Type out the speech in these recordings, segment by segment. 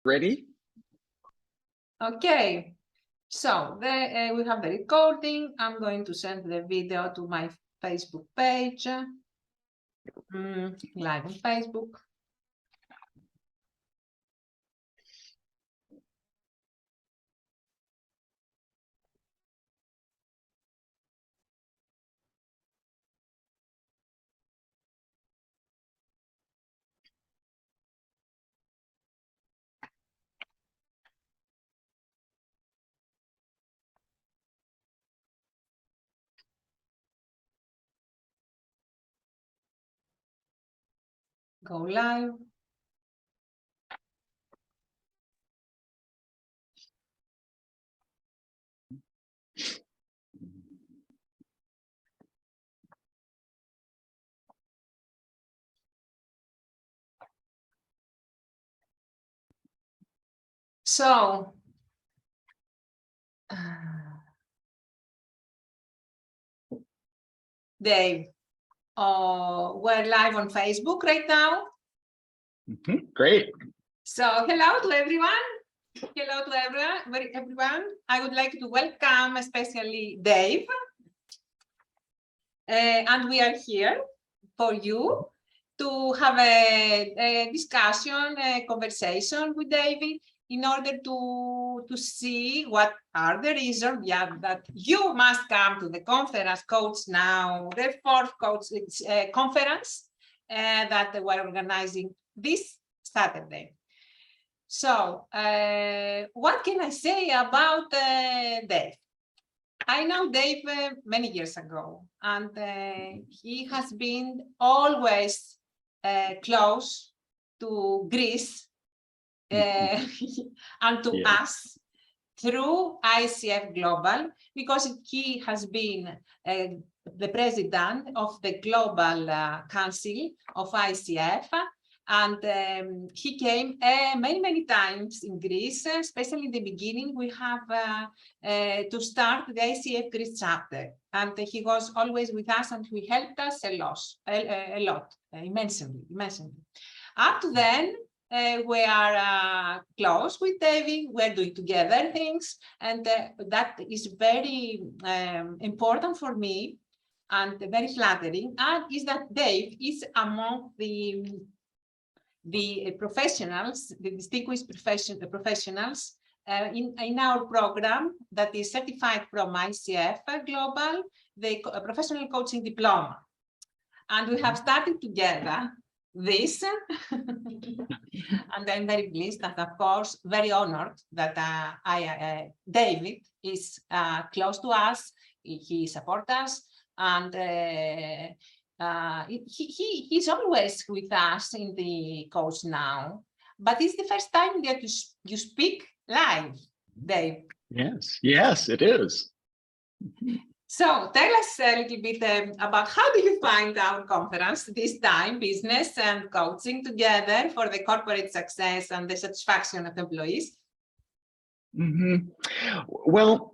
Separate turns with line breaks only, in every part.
Ready?
Okay, so we have the recording. I'm going to send the video to my Facebook page, live on Facebook. Go live. So, Dave, we're live on Facebook right now.
Great.
So, hello to everyone. Hello to everyone. I would like to welcome especially Dave. And we are here for you to have a discussion, a conversation with David in order to see what are the reasons that you must come to the conference Coach Now, the fourth coach conference that we're organizing this Saturday. So what can I say about Dave? I know Dave many years ago, and he has been always close to Greece and to us through ICF Global, because he has been the president of the Global Council of ICF. And he came many times in Greece, especially in the beginning. We have to start the ICF Greece chapter, and he was always with us, and he helped us a lot, immensely. Up to then, we are close with David. We're doing together things, and that is very important for me and very flattering. And is that Dave is among the professionals, the distinguished professionals in our program that is certified from ICF Global, the professional coaching diploma. And we have started together this, and I'm very pleased and of course very honored that David is close to us. He supports us, and he's always with us in the Coach Now, but it's the first time that you speak live, Dave.
Yes, it is.
So tell us a little bit about how do you find our conference this time, business and coaching together for the corporate success and the satisfaction of employees?
Well,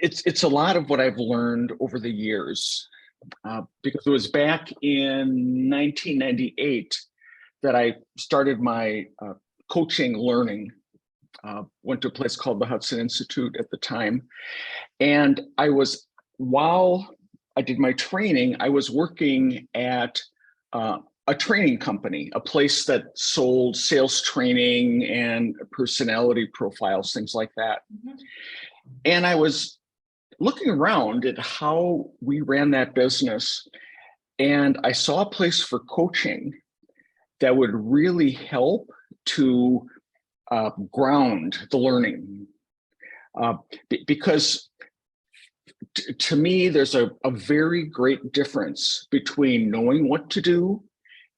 it's a lot of what I've learned over the years. Because it was back in 1998 that I started my coaching learning. Went to a place called the Hudson Institute at the time. And while I did my training, I was working at a training company, a place that sold sales training and personality profiles, things like that. And I was looking around at how we ran that business, and I saw a place for coaching that would really help to ground the learning. Because to me, there's a very great difference between knowing what to do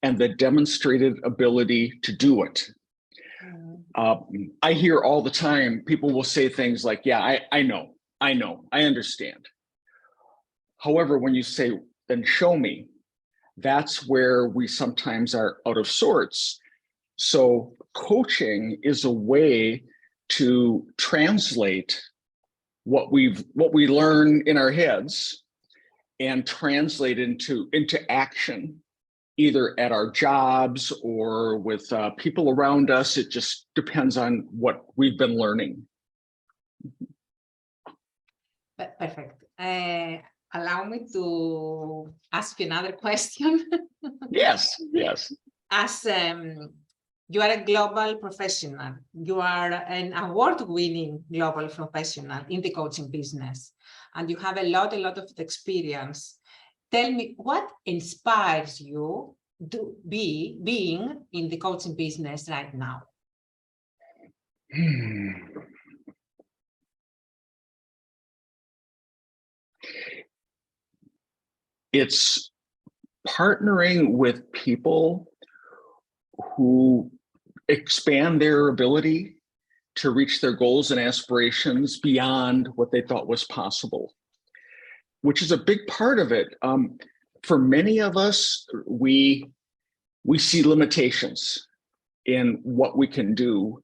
and the demonstrated ability to do it. I hear all the time, people will say things like, yeah, I know, I understand. However, when you say, then show me, that's where we sometimes are out of sorts. So coaching is a way to translate what we learn in our heads and translate into action either at our jobs or with people around us. It just depends on what we've been learning.
Perfect. Allow me to ask you another question.
Yes, yes.
As you are a global professional, you are an award-winning global professional in the coaching business, and you have a lot of experience. Tell me, what inspires you to being in the coaching business right now?
It's partnering with people who expand their ability to reach their goals and aspirations beyond what they thought was possible, which is a big part of it. For many of us, we see limitations in what we can do.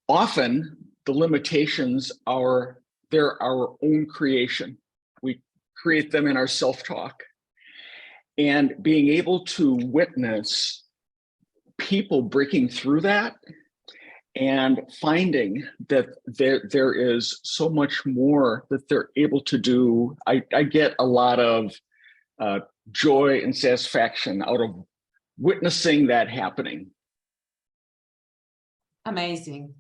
Often the limitations they're our own creation. We create them in our self-talk. And being able to witness people breaking through that and finding that there is so much more that they're able to do, I get a lot of joy and satisfaction out of witnessing that happening.
Amazing.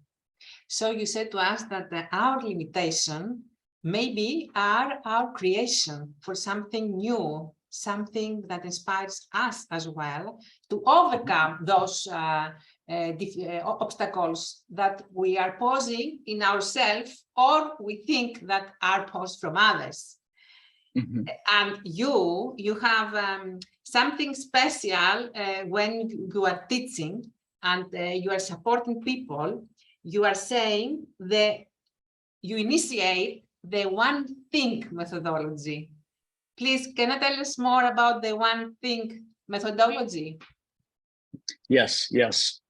So you said to us that our limitation maybe are our creation for something new, something that inspires us as well to overcome those obstacles that we are posing in ourselves or we think that are posed from others. Mm-hmm. And you have something special when you are teaching and you are supporting people. You are saying that you initiate the one thing methodology. Please, can you tell us more about the one thing methodology?
Yes, yes.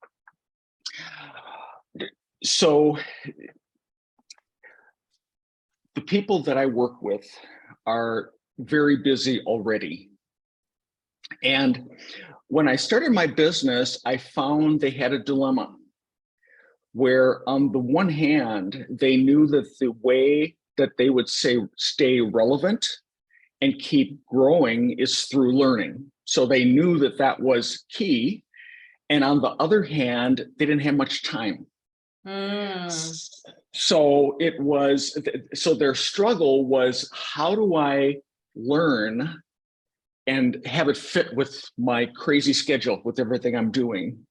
So the people that I work with are very busy already. And when I started my business, I found they had a dilemma where on the one hand, they knew that the way that they would stay relevant and keep growing is through learning. So they knew that that was key. And on the other hand, they didn't have much time. So so their struggle was, how do I learn and have it fit with my crazy schedule, with everything I'm doing?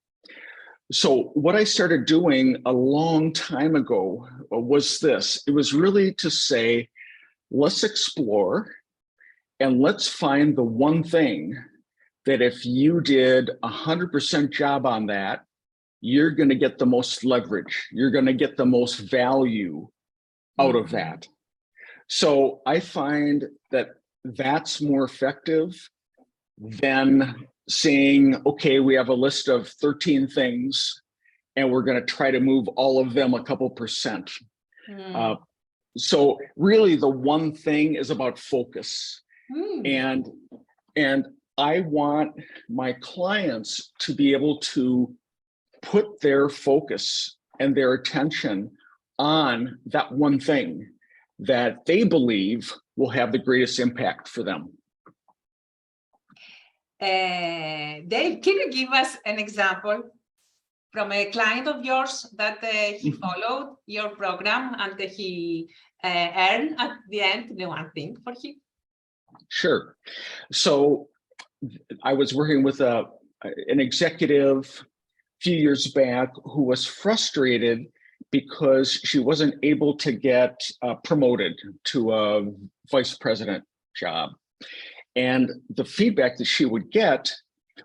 So what I started doing a long time ago was this. It was really to say, let's explore and let's find the one thing that if you did 100% job on that, you're going to get the most leverage. You're going to get the most value out of that. So I find that that's more effective than saying, okay, we have a list of 13 things and we're going to try to move all of them a couple percent. So really the one thing is about focus. And I want my clients to be able to put their focus and their attention on that one thing that they believe will have the greatest impact for them.
Dave, can you give us an example from a client of yours that he followed your program and he earned at the end the one thing for him? Sure.
So I was working with an executive a few years back who was frustrated because she wasn't able to get promoted to a vice president job. And the feedback that she would get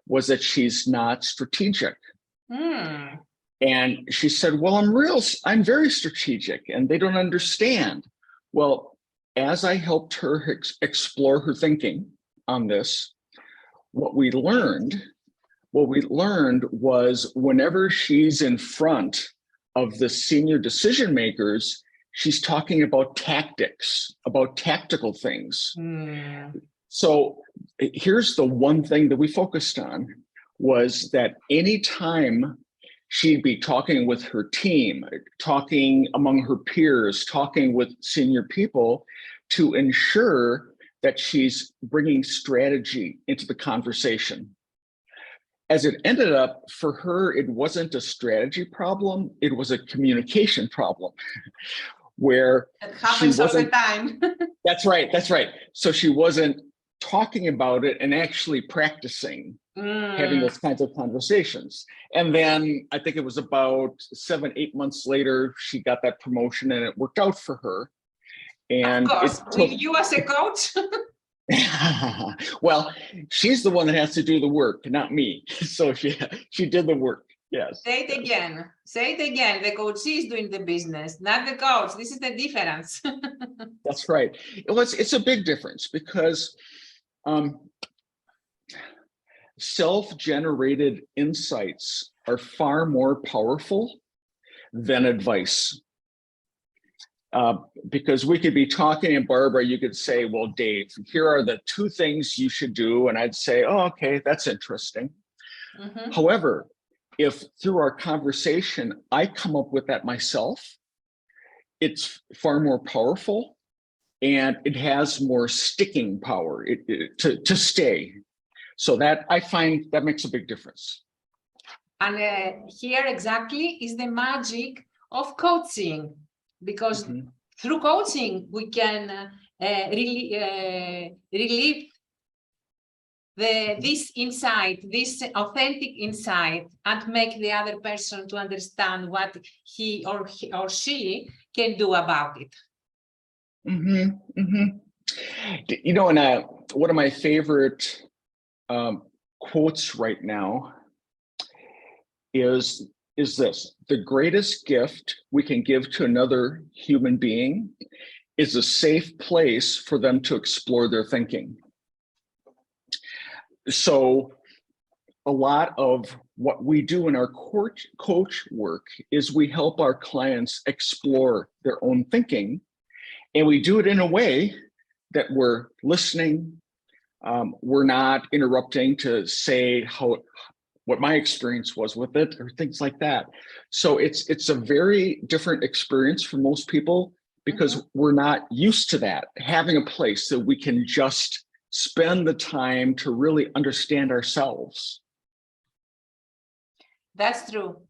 was that she's not strategic. And she said, well, I'm very strategic and they don't understand. Well, as I helped her explore her thinking on this, what we learned was whenever she's in front of the senior decision makers, she's talking about tactics, about tactical things. So here's the one thing that we focused on. was that anytime she'd be talking with her team, talking among her peers, talking with senior people to ensure that she's bringing strategy into the conversation. As it ended up, for her, it wasn't a strategy problem, it was a communication problem where
It happens all the time.
That's right. So she wasn't talking about it and actually practicing having those kinds of conversations. And then I think it was about 7-8 months later, she got that promotion and it worked out for her. And
of course, with you as a coach.
Well, she's the one that has to do the work, not me. So she did the work. Yes.
Say it again. Say it again. The coach is doing the business, not the coach. This is the difference.
That's right. It's a big difference because self-generated insights are far more powerful than advice. Because we could be talking, and Barbara, you could say, well, Dave, here are the 2 things you should do. And I'd say, oh, okay, that's interesting. However, if through our conversation, I come up with that myself, it's far more powerful and it has more sticking power to stay. So that I find that makes a big difference.
And here exactly is the magic of coaching, because through coaching, we can really relieve this insight, this authentic insight, and make the other person to understand what he or she can do about it.
You know, and one of my favorite quotes right now is this: the greatest gift we can give to another human being is a safe place for them to explore their thinking. So a lot of what we do in our coach work is we help our clients explore their own thinking, and we do it in a way that we're listening. We're not interrupting to say what my experience was with it or things like that. So it's a very different experience for most people because we're not used to that, having a place that we can just spend the time to really understand ourselves.
That's true.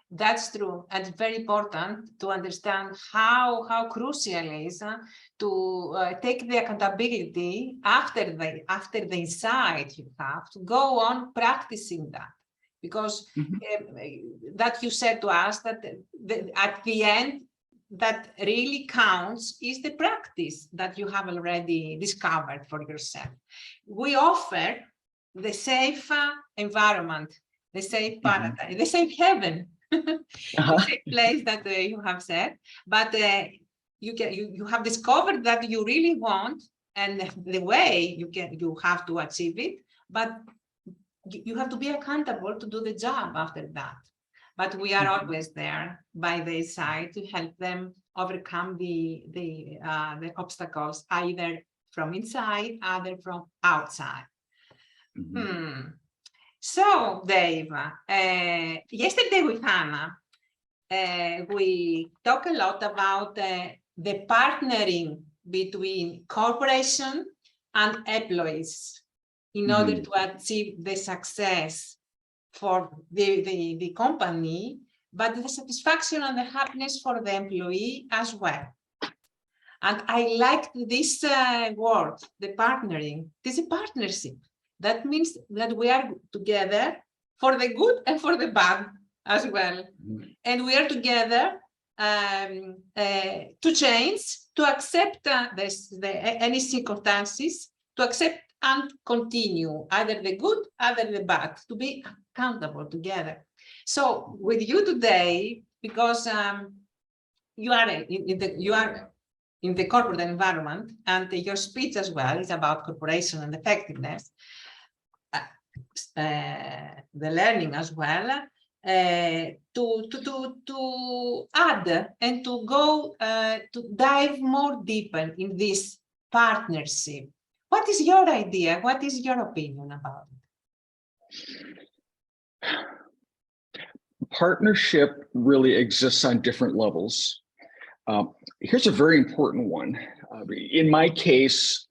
That's true. And it's very important to understand how crucial it is to take the accountability after the insight you have, to go on practicing that. Because that you said to us that at the end, that really counts is the practice that you have already discovered for yourself. We offer the safe environment, the safe paradise, the safe heaven, the safe place that you have said, but you have discovered that you really want, and the way you have to achieve it, but you have to be accountable to do the job after that. But we are always there by their side to help them overcome the obstacles, either from inside, either from outside. So, Dave, yesterday with Hannah, we talked a lot about the partnering between corporation and employees in order to achieve the success for the company, but the satisfaction and the happiness for the employee as well. And I liked this word, the partnering. This is a partnership. That means that we are together for the good and for the bad as well. And we are together to change, to accept any circumstances, to accept and continue either the good, either the bad, to be accountable together. So with you today, because you are in the corporate environment, and your speech as well is about corporation and effectiveness, the learning as well, to add and to go to dive more deeper in this partnership. What is your idea? What is your opinion about it?
Partnership really exists on different levels. Here's a very important one. In my case,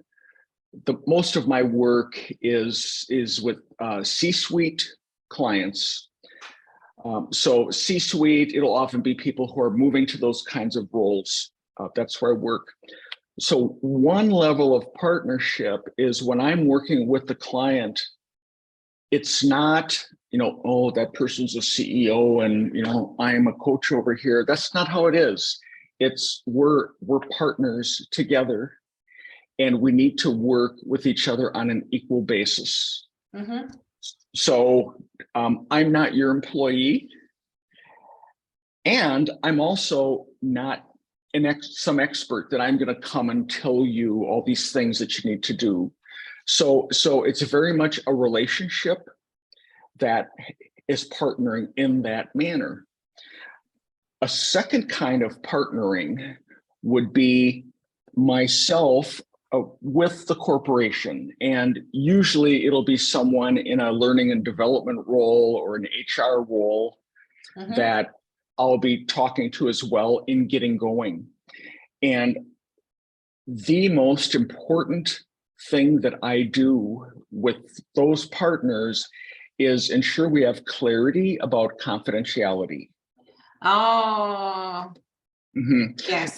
most of my work is with C-suite clients. So C-suite, it'll often be people who are moving to those kinds of roles. That's where I work. So one level of partnership is when I'm working with the client, it's not, oh, that person's a CEO and, I'm a coach over here. That's not how it is. It's we're partners together, and we need to work with each other on an equal basis. Mm-hmm. So I'm not your employee, and I'm also not some expert that I'm going to come and tell you all these things that you need to do. So it's very much a relationship that is partnering in that manner. A second kind of partnering would be myself with the corporation, and usually it'll be someone in a learning and development role or an HR role mm-hmm. that I'll be talking to as well in getting going. And the most important thing that I do with those partners is ensure we have clarity about confidentiality.
Oh, mm-hmm. Yes.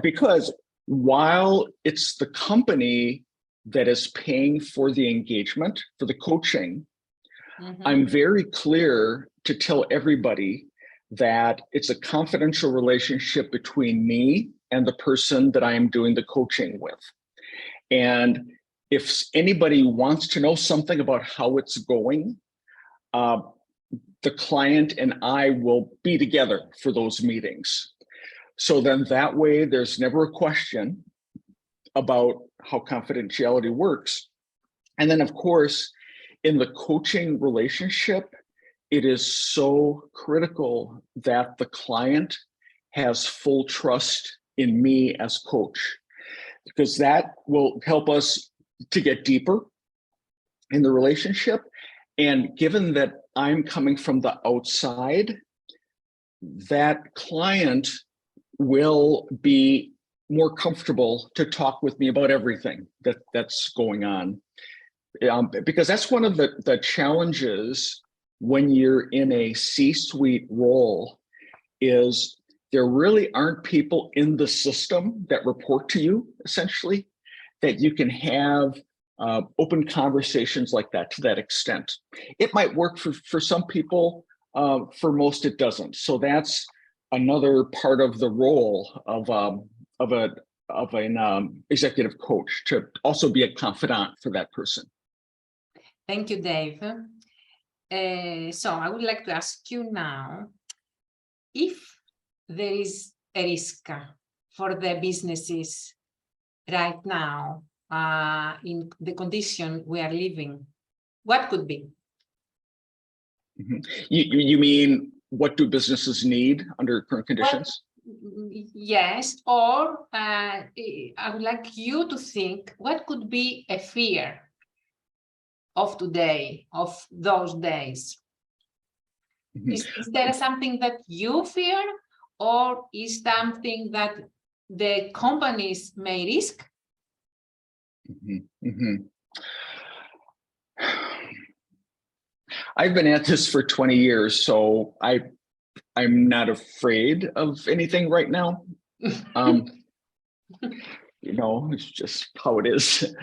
Because while it's the company that is paying for the engagement, for the coaching, mm-hmm. I'm very clear to tell everybody that it's a confidential relationship between me and the person that I am doing the coaching with. And if anybody wants to know something about how it's going, the client and I will be together for those meetings. So then that way there's never a question about how confidentiality works. And then of course, in the coaching relationship, it is so critical that the client has full trust in me as coach, because that will help us to get deeper in the relationship. And given that I'm coming from the outside, that client will be more comfortable to talk with me about everything that's going on. Because that's one of the challenges when you're in a C-suite role, is there really aren't people in the system that report to you, essentially, that you can have open conversations like that to that extent. It might work for some people, for most it doesn't. So that's another part of the role of an executive coach, to also be a confidant for that person.
Thank you, Dave. So I would like to ask you now, if there is a risk for the businesses right now, in the condition we are living, what could be?
Mm-hmm. You mean, what do businesses need under current conditions?
Well, yes, or I would like you to think, what could be a fear of today, of those days? Mm-hmm. Is there something that you fear, or is something that the companies may risk?
Mm-hmm. Mm-hmm. I've been at this for 20 years, so I'm not afraid of anything right now. It's just how it is.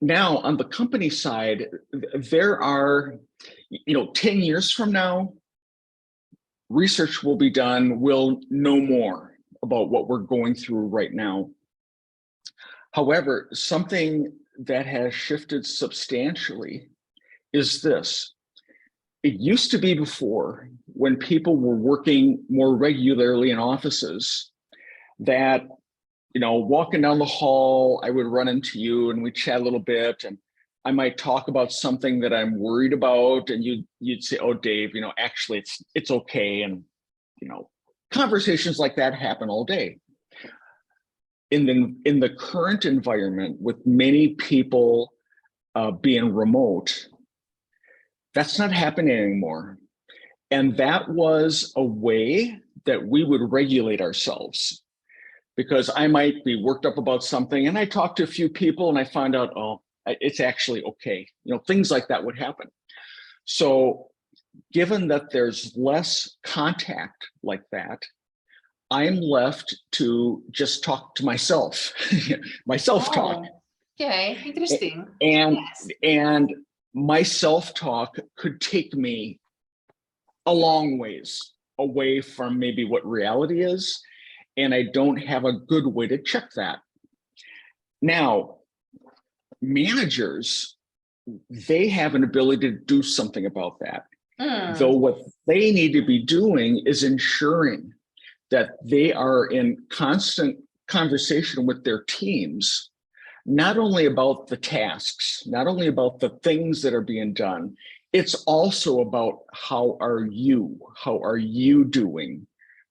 Now, on the company side, there are, 10 years from now, research will be done. We'll know more about what we're going through right now. However, something that has shifted substantially is this. It used to be before, when people were working more regularly in offices, that, walking down the hall, I would run into you and we'd chat a little bit, and I might talk about something that I'm worried about, and you'd say, "Oh, Dave, actually it's okay." And, conversations like that happen all day. In the current environment, with many people being remote, That's not happening anymore. And that was a way that we would regulate ourselves, because I might be worked up about something and I talked to a few people and I found out, oh, it's actually okay. Things like that would happen. So given that there's less contact like that, I'm left to just talk to myself, my self-talk.
Oh, okay, interesting.
And,
Yes.
and my self-talk could take me a long ways away from maybe what reality is. And I don't have a good way to check that. Now, managers, they have an ability to do something about that. Though what they need to be doing is ensuring that they are in constant conversation with their teams, not only about the tasks, not only about the things that are being done, it's also about how are you doing?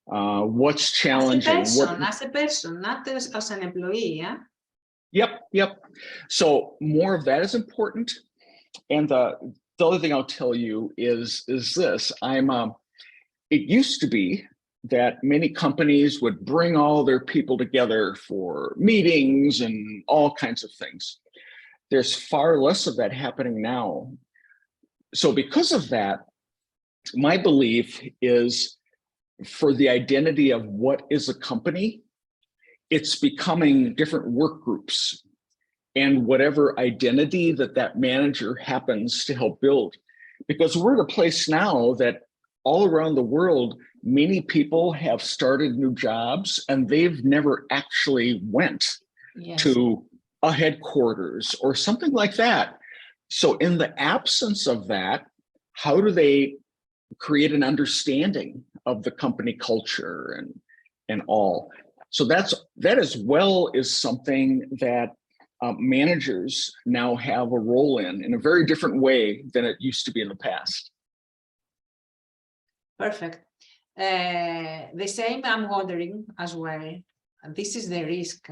What's challenging?
As a person, not as an employee, yeah?
Yep. So more of that is important. And the other thing I'll tell you is this. It used to be that many companies would bring all their people together for meetings and all kinds of things. There's far less of that happening now. So because of that, my belief is for the identity of what is a company, it's becoming different work groups and whatever identity that manager happens to help build. Because we're at a place now that all around the world, many people have started new jobs and they've never actually went to a headquarters or something like that. So in the absence of that, how do they create an understanding of the company culture and all? So that as well is something that managers now have a role in a very different way than it used to be in the past.
Perfect. The same I'm wondering as well, and this is the risk,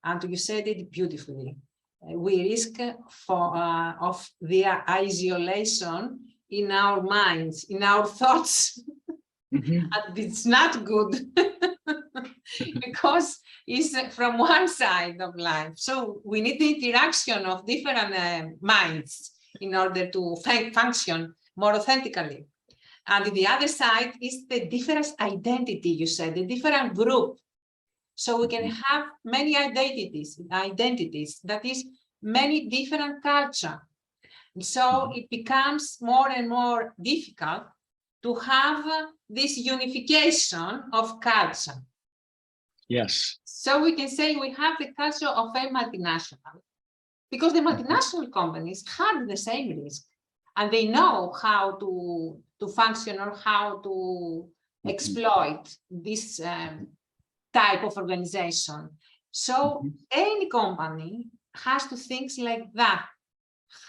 and you said it beautifully. We risk of the isolation in our minds, in our thoughts, and it's not good because it's from one side of life. So we need the interaction of different minds in order to function more authentically. And the other side is the different identity, you said, the different group. So we can have many identities, that is many different culture. So it becomes more and more difficult to have this unification of culture.
Yes.
So we can say we have the culture of a multinational, because the multinational companies have the same risk, and they know how to function or how to exploit this type of organization. So any company has to think like that,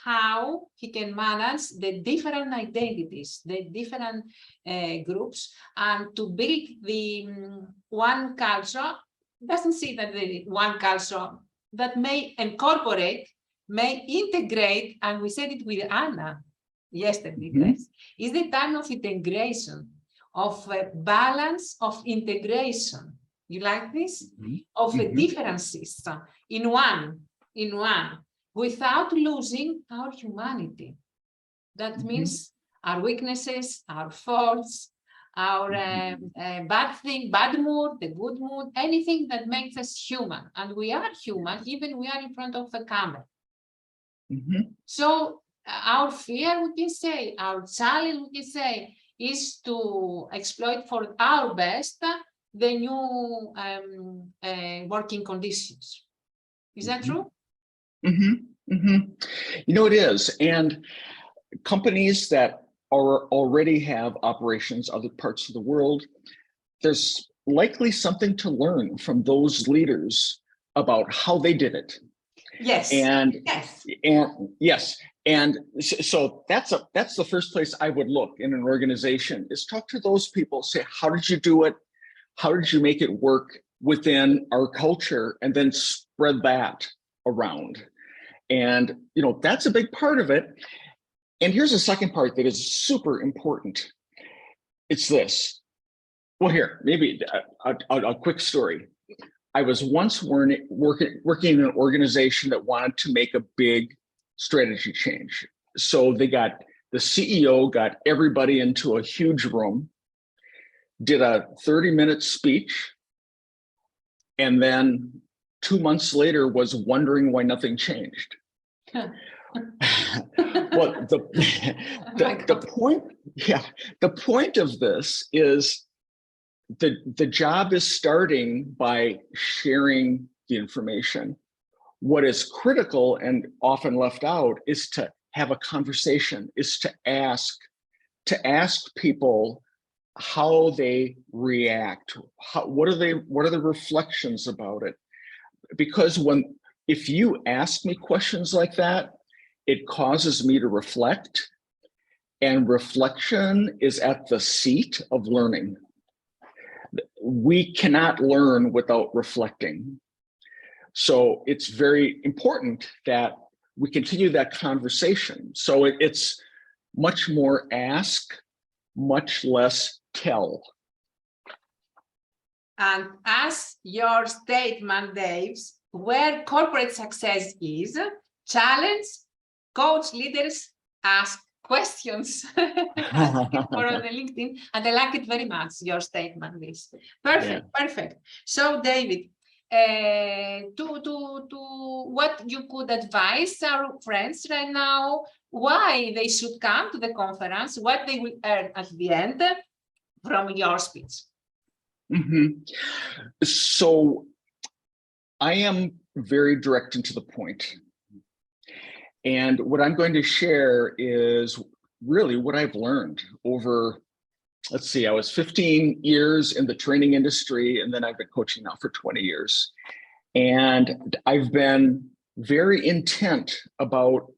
how he can manage the different identities, the different groups, and to build the one culture. Doesn't see that the one culture that may incorporate, may integrate, and we said it with Anna yesterday, guys, is the time of integration, of balance of integration. You like this? Of differences in one, without losing our humanity. That means our weaknesses, our faults, our bad thing, bad mood, the good mood, anything that makes us human. And we are human, even we are in front of a camera. So our fear, we can say, our challenge, we can say, is to exploit for our best the new working conditions. Is that true?
It is. And companies that already have operations other parts of the world, there's likely something to learn from those leaders about how they did it.
Yes.
And so that's the first place I would look in an organization, is talk to those people, say, how did you do it? How did you make it work within our culture? And then spread that around. And that's a big part of it. And here's the second part that is super important. It's this. Well, here, maybe a quick story. I was once working in an organization that wanted to make a big strategy change. So the CEO got everybody into a huge room, did a 30-minute speech, and then 2 months later was wondering why nothing changed. Well, the point of this is the job is starting by sharing the information. What is critical and often left out is to have a conversation, is to ask people how they react, what are the reflections about it? Because if you ask me questions like that, it causes me to reflect, and reflection is at the seat of learning. We cannot learn without reflecting. So it's very important that we continue that conversation. So it's much more ask, much less tell.
And as your statement, Dave, where corporate success is, challenge, coach leaders, ask questions. For the LinkedIn, and I like it very much, your statement, this. Perfect, yeah. Perfect. So, David, to what you could advise our friends right now, why they should come to the conference, what they will earn at the end from your speech.
Mm-hmm. So I am very direct and to the point. And what I'm going to share is really what I've learned over, let's see, I was 15 years in the training industry, and then I've been coaching now for 20 years. And I've been very intent about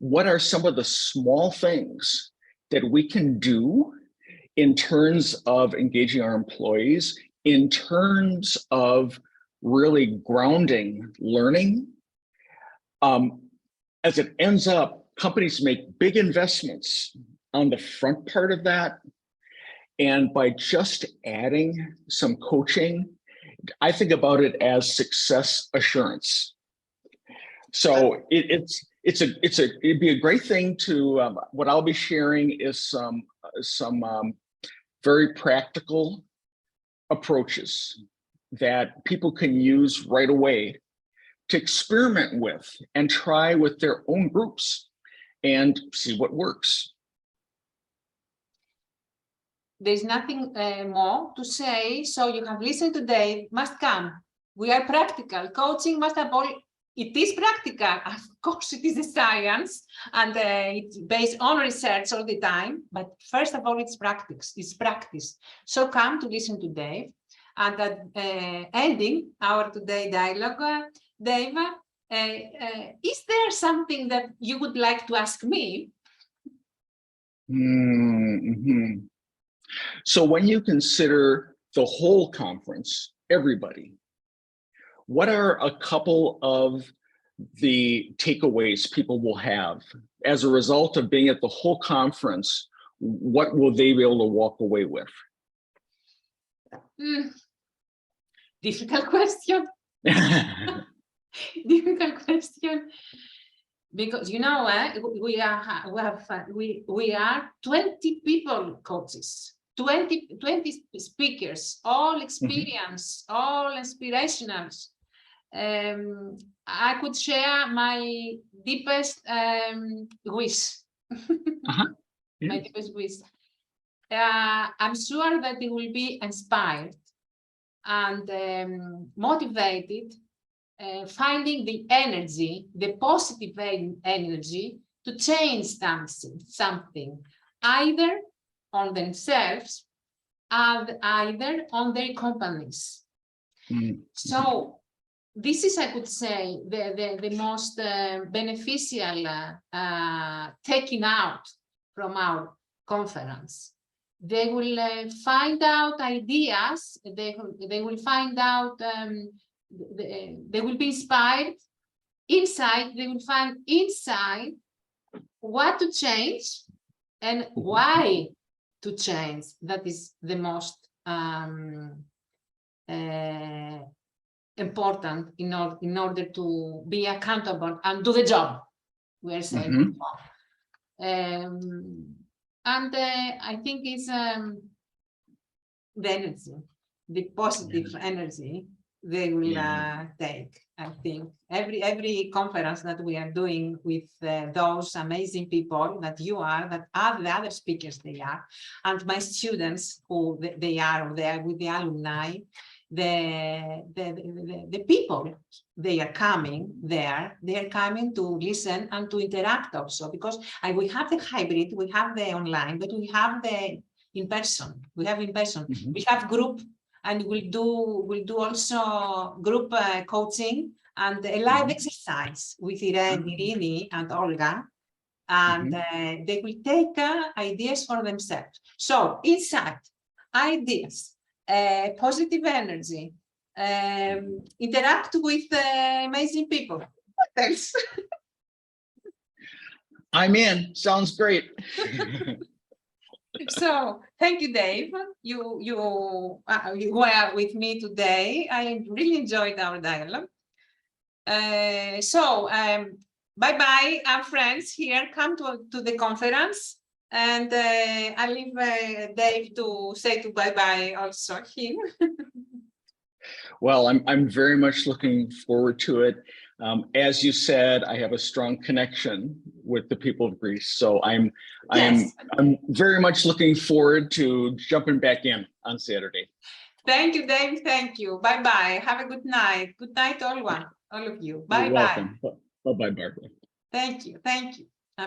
what are some of the small things that we can do in terms of engaging our employees, in terms of really grounding learning. As it ends up, companies make big investments on the front part of that. And by just adding some coaching, I think about it as success assurance. So it'd be a great thing to, what I'll be sharing is some very practical approaches that people can use right away to experiment with and try with their own groups and see what works.
There's nothing more to say. So you have listened today, must come. We are practical. Coaching must have all, it is practical. Of course, it is a science and it's based on research all the time. But first of all, it's practice. It's practice. So come to listen to Dave. And at ending our today dialogue, Dave, is there something that you would like to ask me?
Mm-hmm. So when you consider the whole conference, everybody, what are a couple of the takeaways people will have as a result of being at the whole conference? What will they be able to walk away with?
Difficult question. Difficult question. Because we are 20 people coaches, 20 speakers, all experience, all inspirational. I could share my deepest wish. My deepest wish. I'm sure that they will be inspired and motivated, finding the energy, the positive energy to change something, either on themselves and either on their companies. Mm-hmm. So this is, I could say, the most beneficial taking out from our conference. They will find out ideas, they will find out, they will be inspired inside, they will find inside what to change and why to change. That is the most important in order to be accountable and do the job. We're saying. And I think it's the energy, the positive energy they will take. I think every conference that we are doing with those amazing people that you are, that are the other speakers they are, and my students who they are there with the alumni, the people they are coming there, they are coming to listen and to interact also, because we have the hybrid, we have the online, but we have the in person. We have in person. We have group, and we'll do also group coaching and a live exercise with Irini and Olga, and they will take ideas for themselves. So insight, ideas, positive energy, interact with amazing people. What else?
I'm in. Sounds great.
So thank you, Dave. You were with me today. I really enjoyed our dialogue. Bye-bye, our friends here. Come to the conference. And I leave Dave to say to bye-bye also him.
Well, I'm very much looking forward to it. As you said, I have a strong connection with the people of Greece, so I'm very much looking forward to jumping back in on Saturday.
Thank you, Dave. Thank you. Bye-bye. Have a good night. Good night, all of you. Bye-bye.
You're welcome. Bye-bye, Barbara.
Thank you. Thank you.